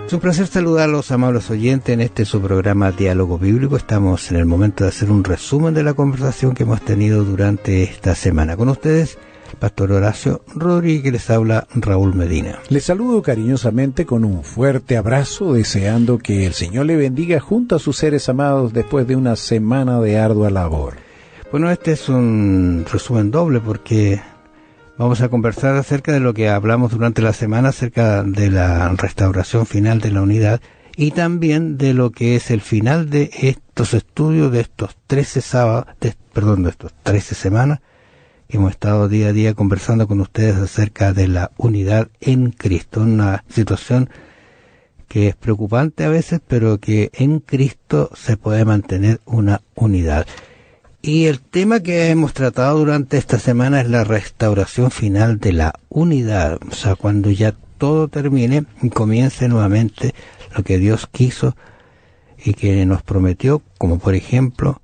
Es un placer saludarlos, amables oyentes, en este su programa Diálogo Bíblico. Estamos en el momento de hacer un resumen de la conversación que hemos tenido durante esta semana. Con ustedes, Pastor Horacio Rodríguez, les habla Raúl Medina. Les saludo cariñosamente con un fuerte abrazo, deseando que el Señor le bendiga junto a sus seres amados después de una semana de ardua labor. Bueno, este es un resumen doble porque vamos a conversar acerca de lo que hablamos durante la semana, acerca de la restauración final de la unidad y también de lo que es el final de estos estudios de estos 13 semanas que hemos estado día a día conversando con ustedes acerca de la unidad en Cristo, una situación que es preocupante a veces, pero que en Cristo se puede mantener una unidad. Y el tema que hemos tratado durante esta semana es la restauración final de la unidad, o sea, cuando ya todo termine y comience nuevamente lo que Dios quiso y que nos prometió, como por ejemplo,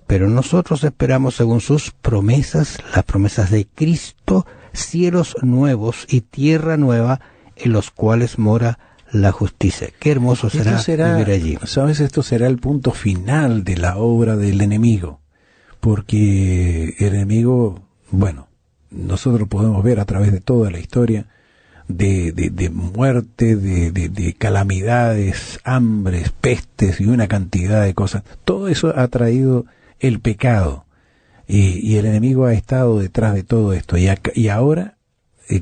pero nosotros esperamos según sus promesas, las promesas de Cristo, cielos nuevos y tierra nueva en los cuales mora la justicia. Qué hermoso será vivir allí. ¿Sabes? Esto será el punto final de la obra del enemigo. Porque el enemigo, bueno, nosotros podemos ver a través de toda la historia de muerte, de calamidades, hambres, pestes y una cantidad de cosas. Todo eso ha traído el pecado y el enemigo ha estado detrás de todo esto y ahora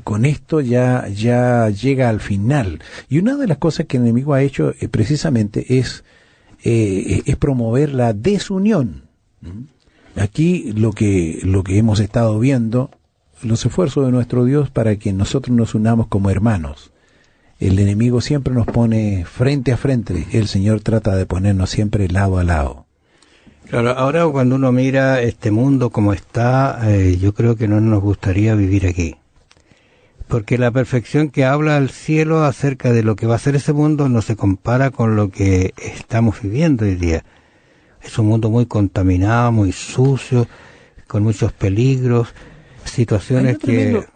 con esto ya llega al final. Y una de las cosas que el enemigo ha hecho precisamente es promover la desunión. Aquí lo que hemos estado viendo, los esfuerzos de nuestro Dios para que nosotros nos unamos como hermanos. El enemigo siempre nos pone frente a frente, el Señor trata de ponernos siempre lado a lado. Claro, ahora cuando uno mira este mundo como está, yo creo que no nos gustaría vivir aquí. Porque la perfección que habla el cielo acerca de lo que va a ser ese mundo no se compara con lo que estamos viviendo hoy día. Es un mundo muy contaminado, muy sucio, con muchos peligros, situaciones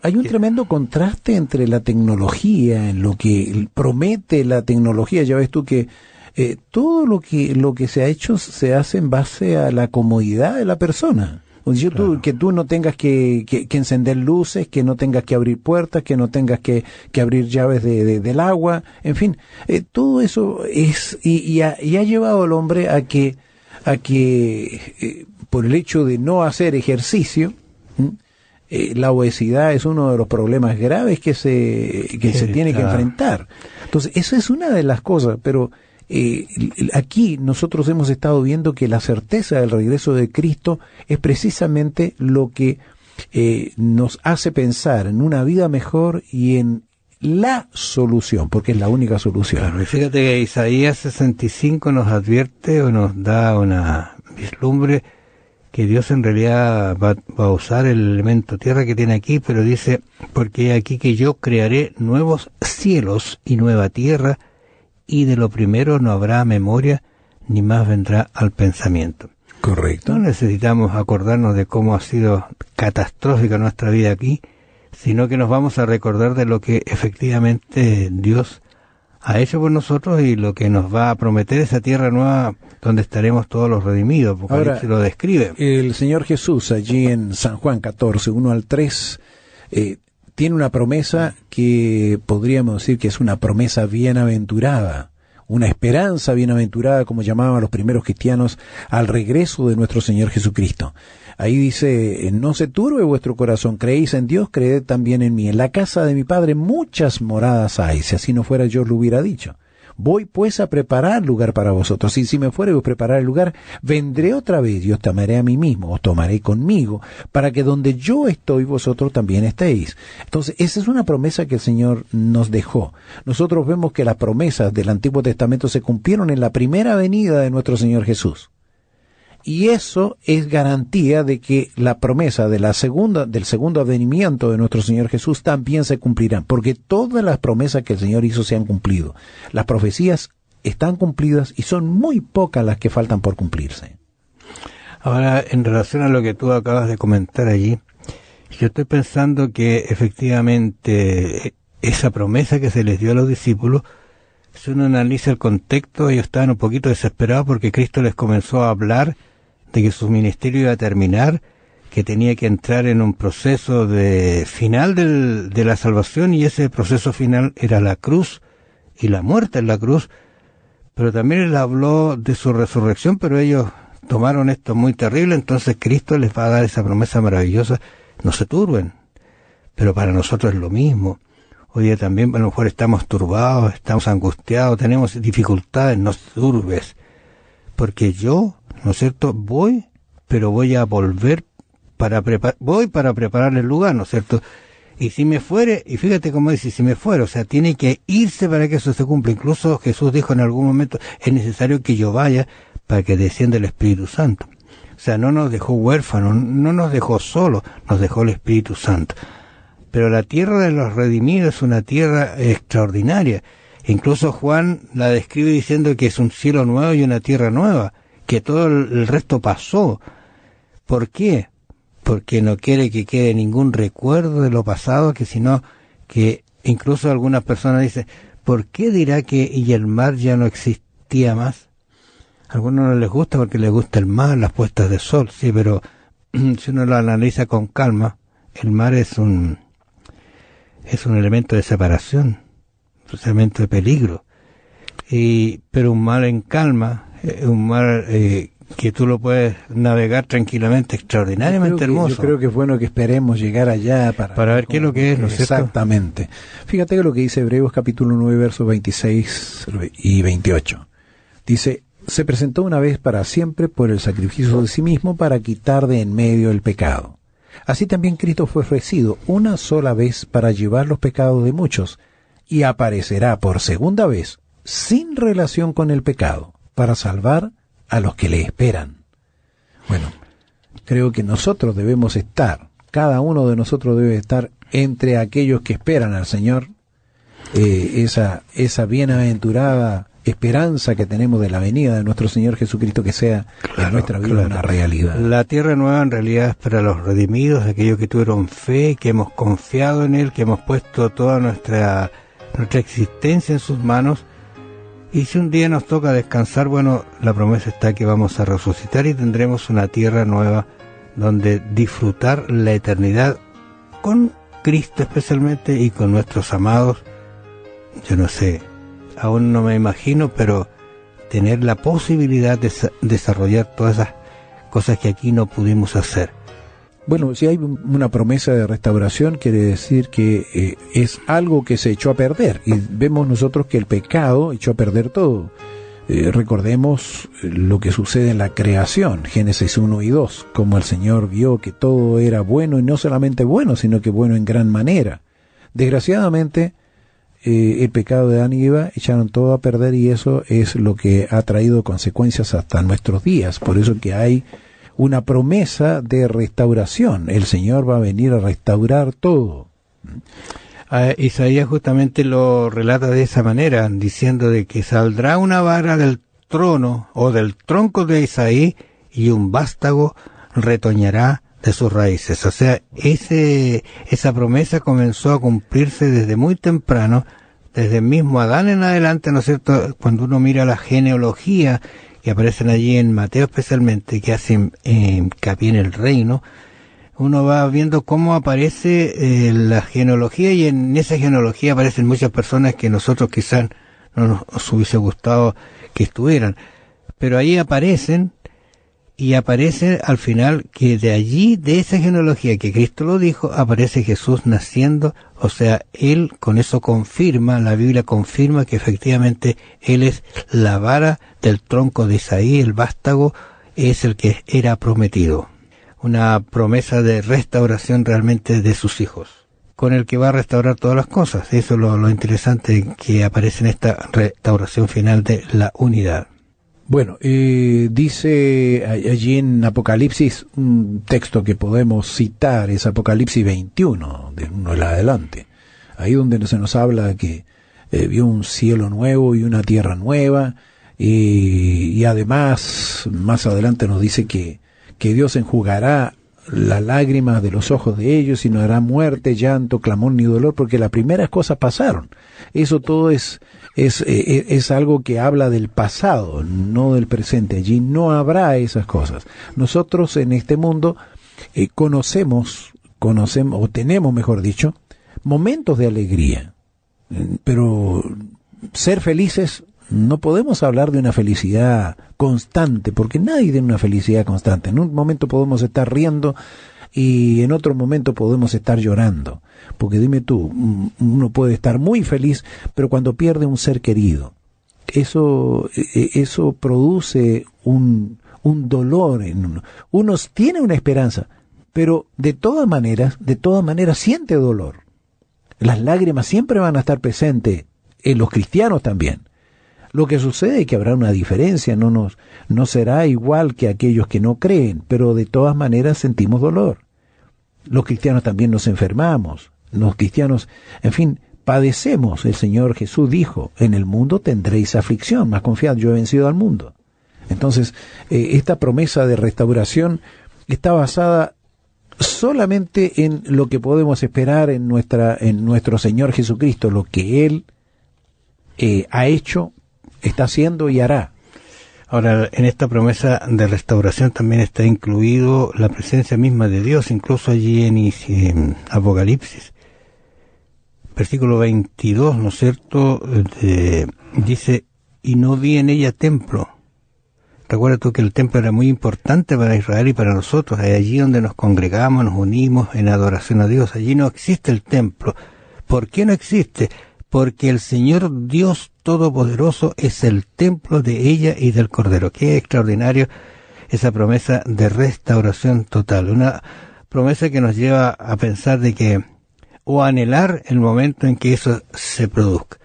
hay un tremendo contraste entre la tecnología, en lo que promete la tecnología. Ya ves tú que todo lo que se ha hecho se hace en base a la comodidad de la persona. Claro. Que tú no tengas que encender luces, que no tengas que abrir puertas, que no tengas que abrir llaves del agua, en fin, todo eso es y ha llevado al hombre a que por el hecho de no hacer ejercicio, la obesidad es uno de los problemas graves que se tiene que enfrentar. Entonces, eso es una de las cosas, pero aquí nosotros hemos estado viendo que la certeza del regreso de Cristo es precisamente lo que nos hace pensar en una vida mejor y en la solución, porque es la única solución. Claro, y fíjate que Isaías 65 nos advierte o nos da una vislumbre que Dios en realidad va a usar el elemento tierra que tiene aquí, pero dice, porque aquí que yo crearé nuevos cielos y nueva tierra, y de lo primero no habrá memoria, ni más vendrá al pensamiento. Correcto. No necesitamos acordarnos de cómo ha sido catastrófica nuestra vida aquí, sino que nos vamos a recordar de lo que efectivamente Dios ha hecho por nosotros y lo que nos va a prometer esa tierra nueva donde estaremos todos los redimidos, porque ahora se lo describe. El Señor Jesús allí en San Juan 14, 1 al 3, tiene una promesa que podríamos decir que es una promesa bienaventurada, una esperanza bienaventurada, como llamaban los primeros cristianos, al regreso de nuestro Señor Jesucristo. Ahí dice, no se turbe vuestro corazón, creéis en Dios, creed también en mí. En la casa de mi Padre muchas moradas hay, si así no fuera yo lo hubiera dicho. Voy pues a preparar lugar para vosotros, y si me fuere a preparar el lugar, vendré otra vez y os tomaré a mí mismo, os tomaré conmigo, para que donde yo estoy vosotros también estéis. Entonces, esa es una promesa que el Señor nos dejó. Nosotros vemos que las promesas del Antiguo Testamento se cumplieron en la primera venida de nuestro Señor Jesús. Y eso es garantía de que la promesa del segundo advenimiento de nuestro Señor Jesús también se cumplirán, porque todas las promesas que el Señor hizo se han cumplido. Las profecías están cumplidas y son muy pocas las que faltan por cumplirse. Ahora, en relación a lo que tú acabas de comentar allí, yo estoy pensando que efectivamente esa promesa que se les dio a los discípulos Si uno analiza el contexto, ellos estaban un poquito desesperados porque Cristo les comenzó a hablar de que su ministerio iba a terminar, que tenía que entrar en un proceso de final de la salvación, y ese proceso final era la cruz y la muerte en la cruz. Pero también él habló de su resurrección, pero ellos tomaron esto muy terrible. Entonces Cristo les va a dar esa promesa maravillosa: no se turben. Pero para nosotros es lo mismo. Hoy día también a lo mejor estamos turbados, estamos angustiados, tenemos dificultades. No te turbes, porque yo, ¿no es cierto?, voy, pero voy a volver voy para preparar el lugar, ¿no es cierto? Y si me fuere, y fíjate cómo dice, si me fuere, o sea, tiene que irse para que eso se cumpla. Incluso Jesús dijo en algún momento, es necesario que yo vaya para que descienda el Espíritu Santo. O sea, no nos dejó huérfanos, no nos dejó solos, nos dejó el Espíritu Santo. Pero la tierra de los redimidos es una tierra extraordinaria. Incluso Juan la describe diciendo que es un cielo nuevo y una tierra nueva, que todo el resto pasó. ¿Por qué? Porque no quiere que quede ningún recuerdo de lo pasado, que sino que incluso algunas personas dicen, ¿por qué dirá que y el mar ya no existía más? A algunos no les gusta porque les gusta el mar, las puestas de sol, sí, pero si uno lo analiza con calma, el mar es un elemento de separación, un elemento de peligro, pero un mar en calma, un mar que tú lo puedes navegar tranquilamente, extraordinariamente hermoso. Yo creo que es bueno que esperemos llegar allá para ver qué es lo que es, ¿no es cierto? Exactamente. Fíjate que lo que dice Hebreos capítulo 9, versos 26 y 28. Dice, se presentó una vez para siempre por el sacrificio de sí mismo para quitar de en medio el pecado. Así también Cristo fue ofrecido una sola vez para llevar los pecados de muchos, y aparecerá por segunda vez, sin relación con el pecado, para salvar a los que le esperan. Bueno, creo que nosotros debemos estar, cada uno de nosotros debe estar entre aquellos que esperan al Señor, esa bienaventurada esperanza que tenemos de la venida de nuestro Señor Jesucristo, que sea en nuestra vida una realidad. La tierra nueva en realidad es para los redimidos, aquellos que tuvieron fe, que hemos confiado en Él, que hemos puesto toda nuestra existencia en sus manos. Y si un día nos toca descansar, bueno, la promesa está que vamos a resucitar y tendremos una tierra nueva donde disfrutar la eternidad con Cristo especialmente y con nuestros amados. Yo no sé, aún no me imagino, pero tener la posibilidad de desarrollar todas esas cosas que aquí no pudimos hacer. Bueno, si hay una promesa de restauración, quiere decir que es algo que se echó a perder. Y vemos nosotros que el pecado echó a perder todo. Recordemos lo que sucede en la creación, Génesis 1 y 2, como el Señor vio que todo era bueno, y no solamente bueno, sino que bueno en gran manera. Desgraciadamente, el pecado de Adán y Eva echaron todo a perder, y eso es lo que ha traído consecuencias hasta nuestros días. Por eso que hay una promesa de restauración. El Señor va a venir a restaurar todo. Isaías justamente lo relata de esa manera, diciendo de que saldrá una vara del trono o del tronco de Isaí, y un vástago retoñará de sus raíces. O sea, esa promesa comenzó a cumplirse desde muy temprano, desde el mismo Adán en adelante, ¿no es cierto? Cuando uno mira la genealogía que aparecen allí en Mateo especialmente, que hacen hincapié en el reino, uno va viendo cómo aparece la genealogía, y en esa genealogía aparecen muchas personas que nosotros quizás no nos hubiese gustado que estuvieran, pero ahí aparecen, y aparece al final que de allí, de esa genealogía que Cristo lo dijo, aparece Jesús naciendo. O sea, Él con eso confirma, la Biblia confirma que efectivamente Él es la vara del tronco de Isaí, el vástago es el que era prometido. Una promesa de restauración realmente de sus hijos, con el que va a restaurar todas las cosas. Eso es lo interesante que aparece en esta restauración final de la unidad. Bueno, dice allí en Apocalipsis, un texto que podemos citar es Apocalipsis 21, de uno en adelante. Ahí donde se nos habla que vio un cielo nuevo y una tierra nueva, y además más adelante nos dice que Dios enjugará las lágrimas de los ojos de ellos, y no habrá muerte, llanto, clamor ni dolor, porque las primeras cosas pasaron. Eso todo es algo que habla del pasado, no del presente. Allí no habrá esas cosas. Nosotros en este mundo conocemos, o tenemos, mejor dicho, momentos de alegría, pero ser felices, no podemos hablar de una felicidad constante, porque nadie tiene una felicidad constante. En un momento podemos estar riendo y en otro momento podemos estar llorando. Porque dime tú, uno puede estar muy feliz, pero cuando pierde un ser querido, eso produce un dolor en uno. Uno tiene una esperanza, pero de todas maneras siente dolor. Las lágrimas siempre van a estar presentes en los cristianos también. Lo que sucede es que habrá una diferencia, no será igual que aquellos que no creen, pero de todas maneras sentimos dolor. Los cristianos también nos enfermamos, los cristianos, en fin, padecemos. El Señor Jesús dijo, en el mundo tendréis aflicción, mas confiad, yo he vencido al mundo. Entonces, esta promesa de restauración está basada solamente en lo que podemos esperar en nuestro Señor Jesucristo, lo que Él ha hecho, está haciendo y hará. Ahora, en esta promesa de restauración también está incluido la presencia misma de Dios, incluso allí en Apocalipsis, versículo 22, ¿no es cierto? Dice, y no vi en ella templo. Recuerda tú que el templo era muy importante para Israel y para nosotros, es allí donde nos congregamos, nos unimos en adoración a Dios. Allí no existe el templo. ¿Por qué no existe? Porque el Señor Dios Todopoderoso es el templo de ella y del Cordero. Qué extraordinario esa promesa de restauración total. Una promesa que nos lleva a pensar de que, o a anhelar el momento en que eso se produzca.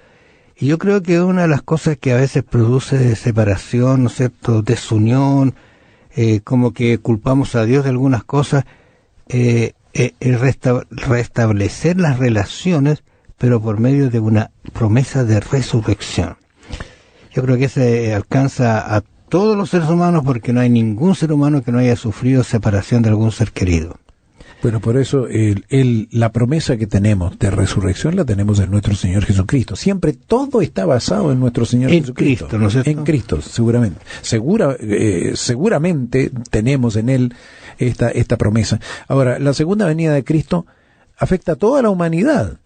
Y yo creo que una de las cosas que a veces produce separación, ¿no es cierto?, desunión, como que culpamos a Dios de algunas cosas, es restablecer las relaciones, pero por medio de una promesa de resurrección. Yo creo que se alcanza a todos los seres humanos, porque no hay ningún ser humano que no haya sufrido separación de algún ser querido. Bueno, por eso la promesa que tenemos de resurrección la tenemos en nuestro Señor Jesucristo. Siempre todo está basado en nuestro Señor Jesucristo. Cristo, ¿no es cierto? En Cristo, seguramente. Seguramente tenemos en Él esta promesa. Ahora, la segunda venida de Cristo afecta a toda la humanidad.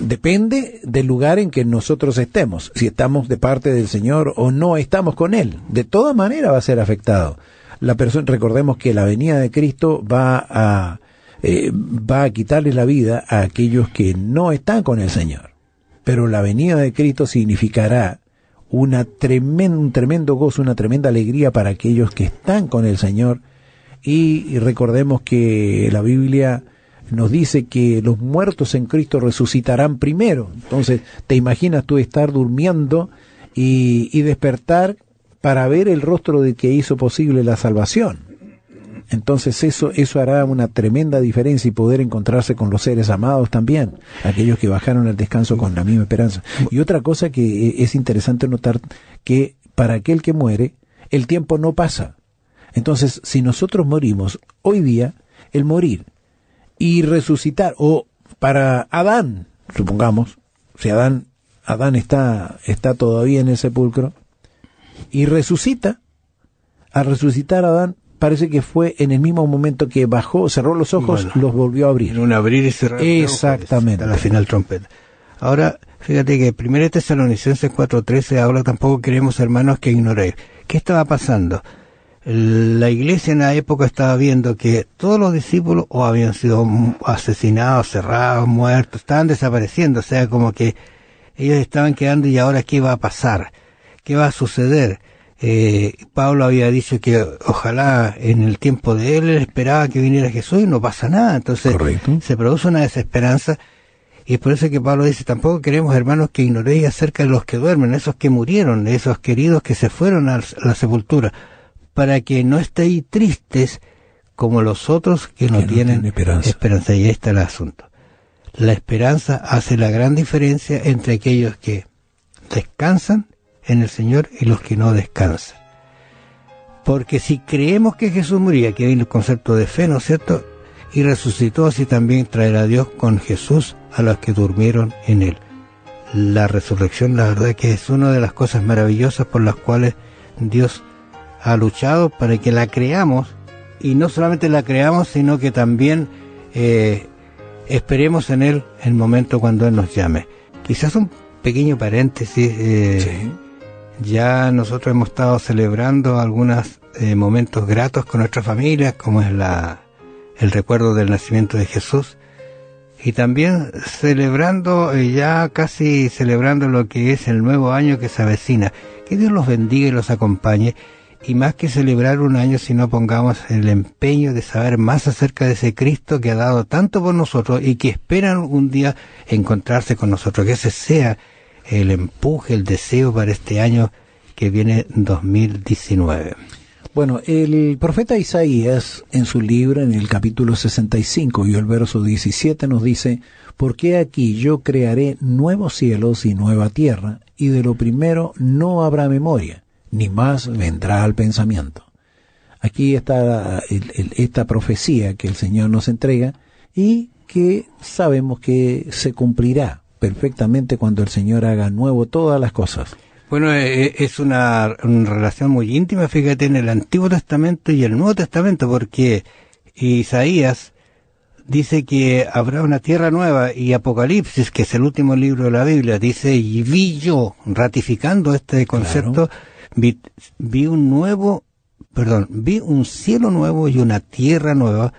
Depende del lugar en que nosotros estemos, si estamos de parte del Señor o no estamos con Él. De toda manera va a ser afectado. Recordemos que la venida de Cristo va a quitarle la vida a aquellos que no están con el Señor. Pero la venida de Cristo significará un tremendo gozo, una tremenda alegría para aquellos que están con el Señor. Y recordemos que la Biblia nos dice que los muertos en Cristo resucitarán primero. Entonces, ¿te imaginas tú estar durmiendo y despertar para ver el rostro del que hizo posible la salvación? Entonces eso hará una tremenda diferencia, y poder encontrarse con los seres amados también, aquellos que bajaron al descanso con la misma esperanza. Y otra cosa que es interesante notar, que para aquel que muere, el tiempo no pasa. Entonces, si nosotros morimos hoy día, el morir y resucitar, o para Adán, supongamos, si Adán está todavía en el sepulcro y resucita, al resucitar Adán, parece que fue en el mismo momento que bajó, cerró los ojos, los volvió a abrir. En un abrir y cerrar. Exactamente. A la final trompeta. Ahora, fíjate que 1 Tesalonicenses 4:13 habla, tampoco queremos, hermanos, que ignoréis. ¿Qué estaba pasando? La iglesia en la época estaba viendo que todos los discípulos o habían sido asesinados, cerrados, muertos, estaban desapareciendo, o sea, como que ellos estaban quedando, y ahora ¿qué va a pasar? ¿Qué va a suceder? Pablo había dicho que ojalá en el tiempo de él esperaba que viniera Jesús, y no pasa nada. Entonces Correcto. Se produce una desesperanza, y es por eso que Pablo dice, tampoco queremos, hermanos, que ignoréis acerca de los que duermen, esos que murieron, esos queridos que se fueron a la sepultura, para que no estéis tristes como los otros que no tienen esperanza. Y ahí está el asunto. La esperanza hace la gran diferencia entre aquellos que descansan en el Señor y los que no descansan. Porque si creemos que Jesús moría, que viene el concepto de fe, ¿no es cierto?, y resucitó, así también traerá a Dios con Jesús a los que durmieron en él. La resurrección, la verdad que es una de las cosas maravillosas por las cuales Dios ha luchado para que la creamos, y no solamente la creamos, sino que también esperemos en él el momento cuando él nos llame. Quizás un pequeño paréntesis, Sí. ya nosotros hemos estado celebrando algunos momentos gratos con nuestra familia, como es el recuerdo del nacimiento de Jesús, y también celebrando, ya casi celebrando lo que es el nuevo año que se avecina. Que Dios los bendiga y los acompañe, y más que celebrar un año, si no pongamos el empeño de saber más acerca de ese Cristo que ha dado tanto por nosotros y que esperan un día encontrarse con nosotros, que ese sea el empuje, el deseo para este año que viene 2019. Bueno, el profeta Isaías, en su libro, en el capítulo 65 y el verso 17, nos dice: «Porque aquí yo crearé nuevos cielos y nueva tierra, y de lo primero no habrá memoria, ni más vendrá al pensamiento». Aquí está esta profecía que el Señor nos entrega y que sabemos que se cumplirá perfectamente cuando el Señor haga nuevo todas las cosas. Bueno, es una relación muy íntima, fíjate, en el Antiguo Testamento y el Nuevo Testamento, porque Isaías dice que habrá una tierra nueva, y Apocalipsis, que es el último libro de la Biblia, dice: y vi yo, ratificando este concepto, claro, vi un cielo nuevo y una tierra nueva,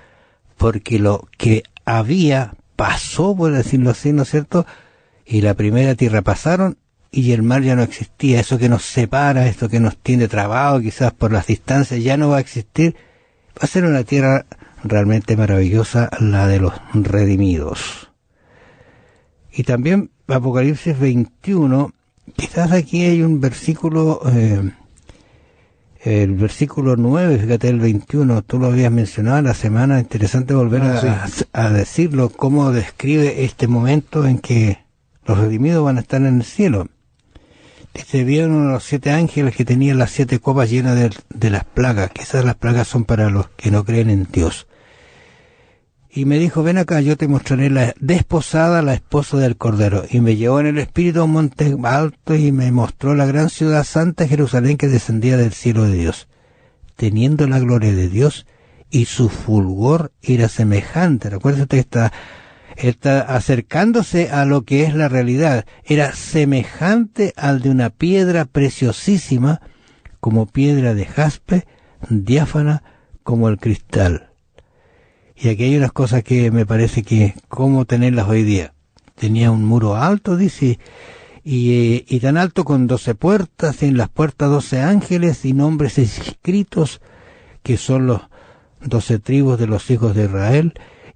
porque lo que había pasó, por decirlo así, ¿no es cierto?, y la primera tierra pasaron, y el mar ya no existía. Eso que nos separa, esto que nos tiene trabado quizás por las distancias, ya no va a existir. Va a ser una tierra realmente maravillosa, la de los redimidos. Y también Apocalipsis 21, quizás aquí hay un versículo, el versículo 9, fíjate, el 21, tú lo habías mencionado en la semana, interesante volver a decirlo, cómo describe este momento en que los redimidos van a estar en el cielo. Dice: vieron uno de los 7 ángeles que tenían las 7 copas llenas de las plagas. Quizás las plagas son para los que no creen en Dios. Y me dijo: ven acá, yo te mostraré la desposada, la esposa del Cordero. Y me llevó en el espíritu a un monte alto y me mostró la gran ciudad santa, Jerusalén, que descendía del cielo de Dios, teniendo la gloria de Dios, y su fulgor era semejante. Recuerda usted que está acercándose a lo que es la realidad. Era semejante al de una piedra preciosísima, como piedra de jaspe, diáfana como el cristal. Y aquí hay unas cosas que me parece que cómo tenerlas hoy día. Tenía un muro alto, dice, y tan alto, con 12 puertas, y en las puertas 12 ángeles y nombres escritos, que son los 12 tribus de los hijos de Israel.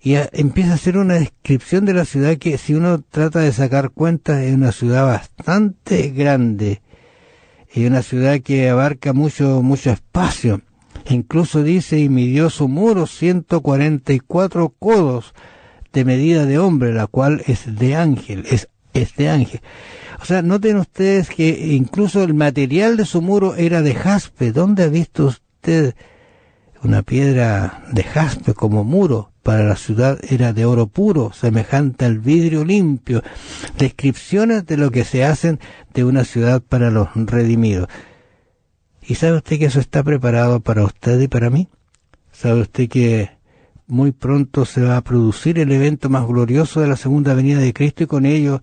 Y empieza a hacer una descripción de la ciudad que, si uno trata de sacar cuenta, es una ciudad bastante grande, y una ciudad que abarca mucho espacio. Incluso dice: y midió su muro 144 codos de medida de hombre, la cual es de ángel, es de ángel. O sea, noten ustedes que incluso el material de su muro era de jaspe. ¿Dónde ha visto usted una piedra de jaspe como muro? Para la ciudad era de oro puro, semejante al vidrio limpio. Descripciones de lo que se hacen de una ciudad para los redimidos. ¿Y sabe usted que eso está preparado para usted y para mí? ¿Sabe usted que muy pronto se va a producir el evento más glorioso de la segunda venida de Cristo, y con ello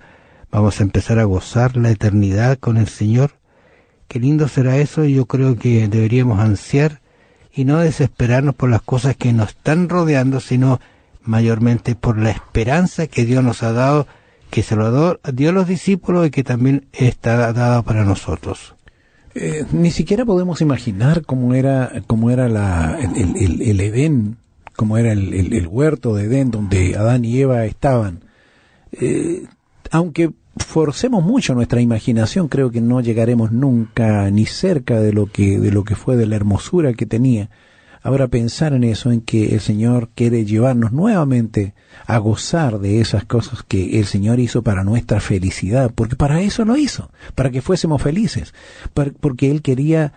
vamos a empezar a gozar la eternidad con el Señor? Qué lindo será eso, y yo creo que deberíamos ansiar y no desesperarnos por las cosas que nos están rodeando, sino mayormente por la esperanza que Dios nos ha dado, que se lo dio a los discípulos y que también está dada para nosotros. Ni siquiera podemos imaginar cómo era el Edén, cómo era el huerto de Edén donde Adán y Eva estaban. Aunque forcemos mucho nuestra imaginación, creo que no llegaremos nunca ni cerca de lo que fue, de la hermosura que tenía. Ahora, pensar en eso, en que el Señor quiere llevarnos nuevamente a gozar de esas cosas que el Señor hizo para nuestra felicidad, porque para eso lo hizo, para que fuésemos felices, porque Él quería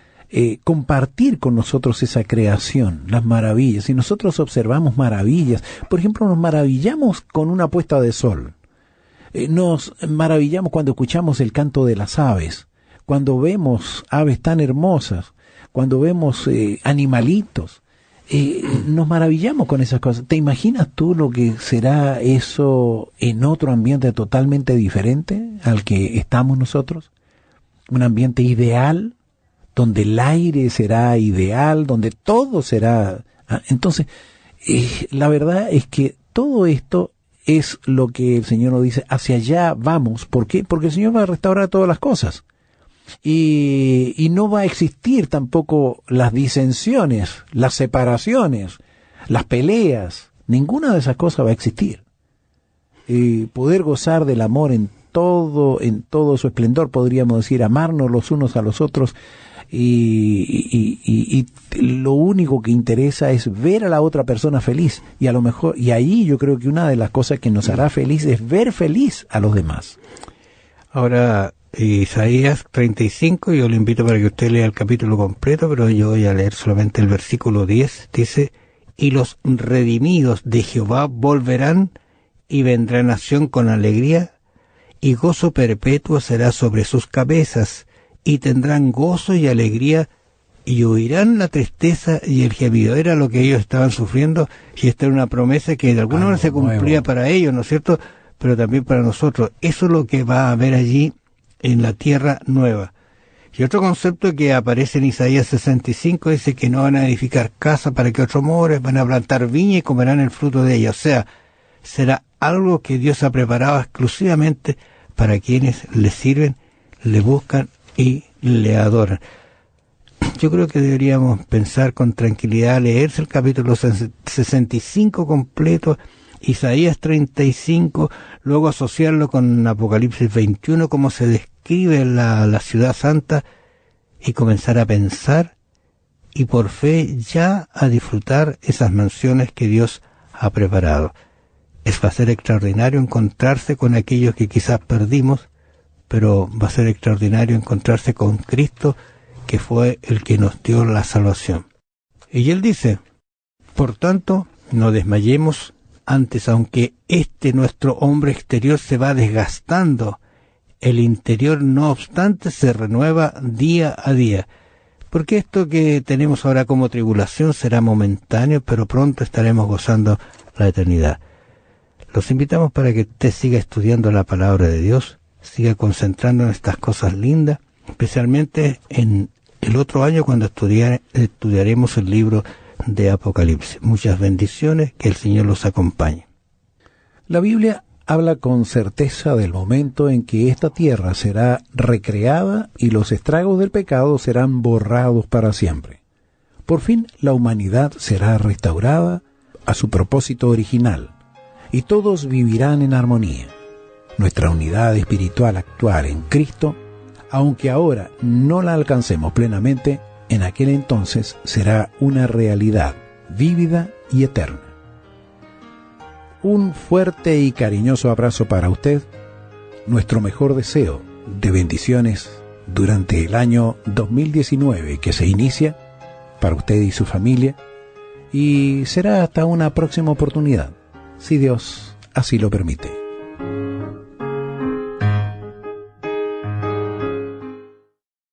compartir con nosotros esa creación, las maravillas. Si nosotros observamos maravillas, por ejemplo, nos maravillamos con una puesta de sol, nos maravillamos cuando escuchamos el canto de las aves, cuando vemos aves tan hermosas, cuando vemos animalitos, nos maravillamos con esas cosas. ¿Te imaginas tú lo que será eso en otro ambiente totalmente diferente al que estamos nosotros? Un ambiente ideal, donde el aire será ideal, donde todo será... Entonces, la verdad es que todo esto es lo que el Señor nos dice, hacia allá vamos. ¿Por qué? Porque el Señor va a restaurar todas las cosas. Y no va a existir tampoco las disensiones, las separaciones, las peleas. Ninguna de esas cosas va a existir. Poder gozar del amor en todo su esplendor, podríamos decir, amarnos los unos a los otros, y lo único que interesa es ver a la otra persona feliz, y a lo mejor, y ahí yo creo que una de las cosas que nos hará feliz es ver feliz a los demás. Ahora, Isaías 35, yo le invito para que usted lea el capítulo completo, pero yo voy a leer solamente el versículo 10, dice: y los redimidos de Jehová volverán, y vendrá nación con alegría, y gozo perpetuo será sobre sus cabezas, y tendrán gozo y alegría, y huirán la tristeza y el gemido. Era lo que ellos estaban sufriendo, y esta era una promesa que de alguna manera se cumplía para ellos, ¿no es cierto?, pero también para nosotros. Eso es lo que va a haber allí en la tierra nueva. Y otro concepto que aparece en Isaías 65 dice que no van a edificar casa para que otro more, van a plantar viña y comerán el fruto de ella. O sea, será algo que Dios ha preparado exclusivamente para quienes le sirven, le buscan y le adoran. Yo creo que deberíamos pensar con tranquilidad, leerse el capítulo 65 completo, Isaías 35, luego asociarlo con Apocalipsis 21, cómo se describe la ciudad santa, y comenzar a pensar y por fe ya a disfrutar esas mansiones que Dios ha preparado. Va a ser extraordinario encontrarse con aquellos que quizás perdimos, pero va a ser extraordinario encontrarse con Cristo, que fue el que nos dio la salvación. Y Él dice: por tanto, no desmayemos. Antes, aunque nuestro hombre exterior se va desgastando, el interior, no obstante, se renueva día a día. Porque esto que tenemos ahora como tribulación será momentáneo, pero pronto estaremos gozando la eternidad. Los invitamos para que usted siga estudiando la palabra de Dios, siga concentrando en estas cosas lindas, especialmente en el otro año cuando estudiaremos el libro de Apocalipsis. Muchas bendiciones, que el Señor los acompañe. La Biblia habla con certeza del momento en que esta tierra será recreada y los estragos del pecado serán borrados para siempre. Por fin la humanidad será restaurada a su propósito original y todos vivirán en armonía. Nuestra unidad espiritual actual en Cristo, aunque ahora no la alcancemos plenamente, en aquel entonces será una realidad vívida y eterna. Un fuerte y cariñoso abrazo para usted, nuestro mejor deseo de bendiciones durante el año 2019 que se inicia para usted y su familia, y será hasta una próxima oportunidad, si Dios así lo permite.